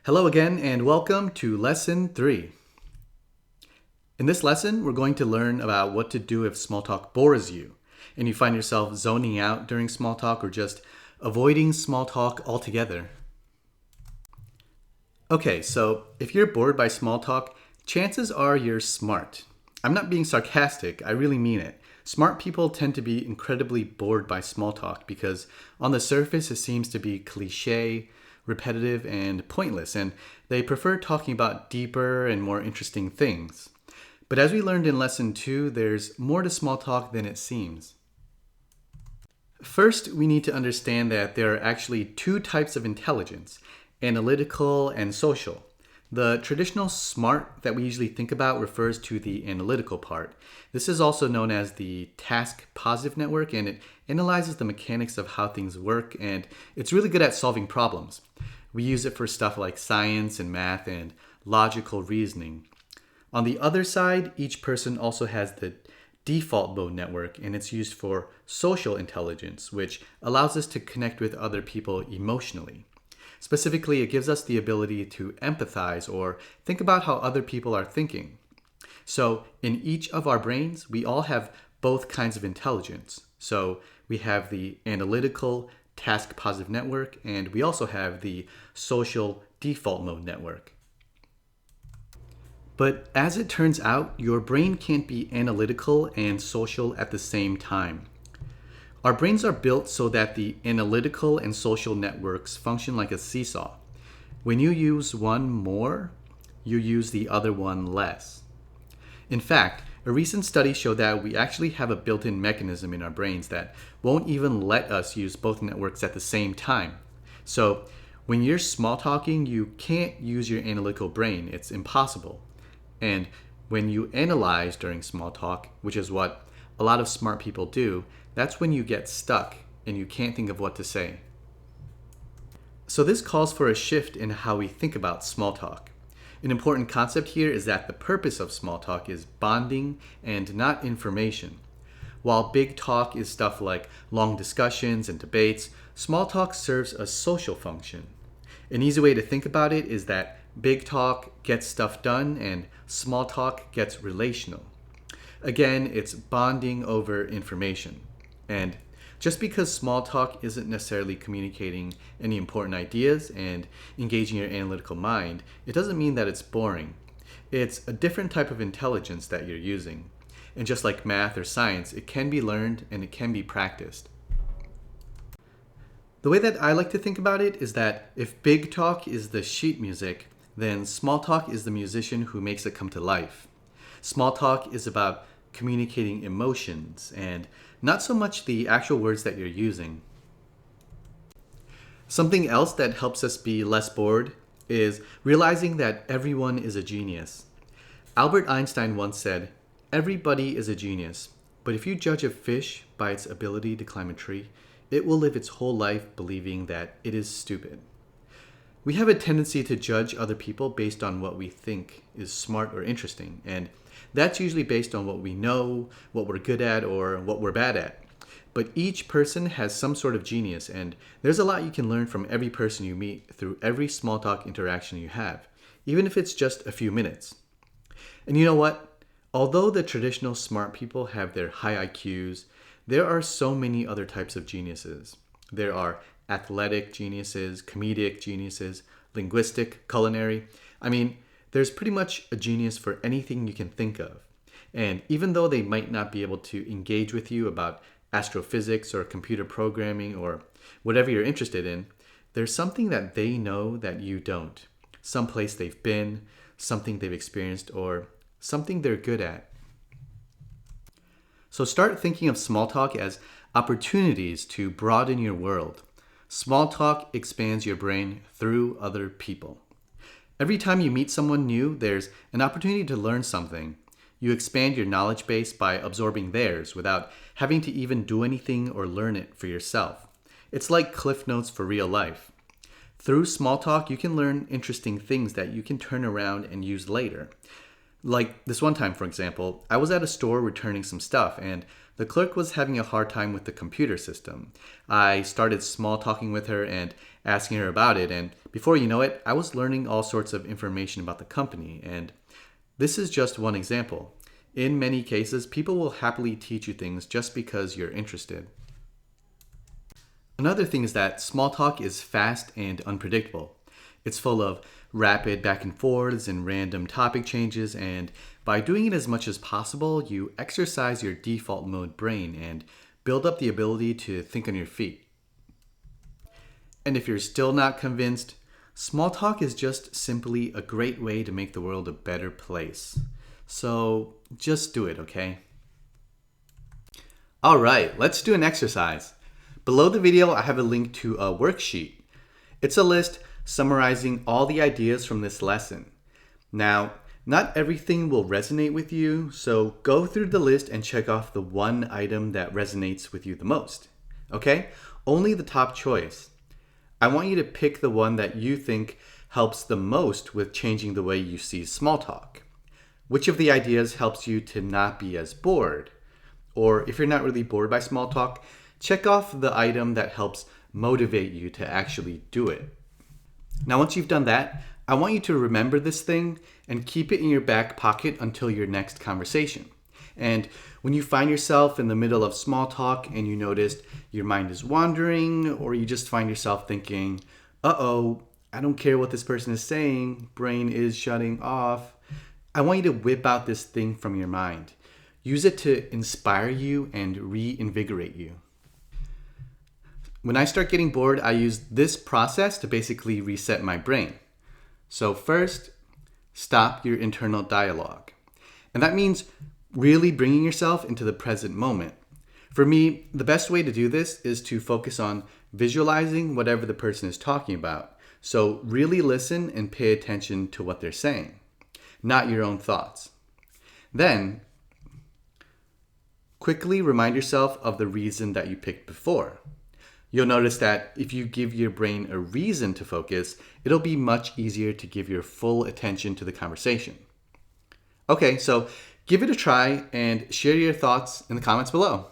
Hello again and welcome to Lesson 3. In this lesson, we're going to learn about what to do if small talk bores you and you find yourself zoning out during small talk or just avoiding small talk altogether. Okay, so if you're bored by small talk, chances are you're smart. I'm not being sarcastic, I really mean it. Smart people tend to be incredibly bored by small talk because on the surface it seems to be cliche, repetitive, and pointless, and they prefer talking about deeper and more interesting things. But as we learned in Lesson 2, there's more to small talk than it seems. First, we need to understand that there are actually two types of intelligence, analytical and social. The traditional SMART that we usually think about refers to the analytical part. This is also known as the task positive network, and it analyzes the mechanics of how things work, and it's really good at solving problems. We use it for stuff like science and math and logical reasoning. On the other side, each person also has the default mode network, and it's used for social intelligence, which allows us to connect with other people emotionally. Specifically, it gives us the ability to empathize or think about how other people are thinking. So, in each of our brains, we all have both kinds of intelligence. So, we have the analytical task positive network, and we also have the social default mode network. But as it turns out, your brain can't be analytical and social at the same time. Our brains are built so that the analytical and social networks function like a seesaw. When you use one more, you use the other one less. In fact, a recent study showed that we actually have a built-in mechanism in our brains that won't even let us use both networks at the same time. So, when you're small talking, you can't use your analytical brain. It's impossible. And when you analyze during small talk, which is what a lot of smart people do, that's when you get stuck and you can't think of what to say. So this calls for a shift in how we think about small talk. An important concept here is that the purpose of small talk is bonding and not information. While big talk is stuff like long discussions and debates, small talk serves a social function. An easy way to think about it is that big talk gets stuff done and small talk gets relational. Again, it's bonding over information. And just because small talk isn't necessarily communicating any important ideas and engaging your analytical mind, it doesn't mean that it's boring. It's a different type of intelligence that you're using. And just like math or science, it can be learned and it can be practiced. The way that I like to think about it is that if big talk is the sheet music, then small talk is the musician who makes it come to life. Small talk is about communicating emotions and not so much the actual words that you're using. Something else that helps us be less bored is realizing that everyone is a genius. Albert Einstein once said, "Everybody is a genius, but if you judge a fish by its ability to climb a tree, it will live its whole life believing that it is stupid." We have a tendency to judge other people based on what we think is smart or interesting, and that's usually based on what we know, what we're good at, or what we're bad at. But each person has some sort of genius, and there's a lot you can learn from every person you meet through every small talk interaction you have, even if it's just a few minutes. And you know what? Although the traditional smart people have their high IQs, there are so many other types of geniuses. There are athletic geniuses, comedic geniuses, linguistic, culinary. There's pretty much a genius for anything you can think of. And even though they might not be able to engage with you about astrophysics or computer programming or whatever you're interested in, there's something that they know that you don't. Some place they've been, something they've experienced, or something they're good at. So start thinking of small talk as opportunities to broaden your world. Small talk expands your brain through other people. Every time you meet someone new, there's an opportunity to learn something. You expand your knowledge base by absorbing theirs without having to even do anything or learn it for yourself. It's like Cliff Notes for real life. Through small talk, you can learn interesting things that you can turn around and use later. Like this one time, for example, I was at a store returning some stuff and the clerk was having a hard time with the computer system. I started small talking with her, and asking her about it. And before you know it, I was learning all sorts of information about the company. And this is just one example. In many cases, people will happily teach you things just because you're interested. Another thing is that small talk is fast and unpredictable. It's full of rapid back and forths and random topic changes, and by doing it as much as possible, you exercise your default mode brain and build up the ability to think on your feet. And if you're still not convinced, small talk is just simply a great way to make the world a better place. So just do it, okay? All right, let's do an exercise. Below the video, I have a link to a worksheet. It's a list summarizing all the ideas from this lesson. Now, not everything will resonate with you, so go through the list and check off the one item that resonates with you the most. Okay? Only the top choice. I want you to pick the one that you think helps the most with changing the way you see small talk. Which of the ideas helps you to not be as bored? Or if you're not really bored by small talk, check off the item that helps motivate you to actually do it. Now, once you've done that, I want you to remember this thing and keep it in your back pocket until your next conversation. And when you find yourself in the middle of small talk and you notice your mind is wandering, or you just find yourself thinking, uh-oh, I don't care what this person is saying, brain is shutting off, I want you to whip out this thing from your mind. Use it to inspire you and reinvigorate you. When I start getting bored, I use this process to basically reset my brain. So first, stop your internal dialogue. And that means really bringing yourself into the present moment. For me, the best way to do this is to focus on visualizing whatever the person is talking about. So really listen and pay attention to what they're saying, not your own thoughts. Then, quickly remind yourself of the reason that you picked before. You'll notice that if you give your brain a reason to focus, it'll be much easier to give your full attention to the conversation. Okay, so give it a try and share your thoughts in the comments below.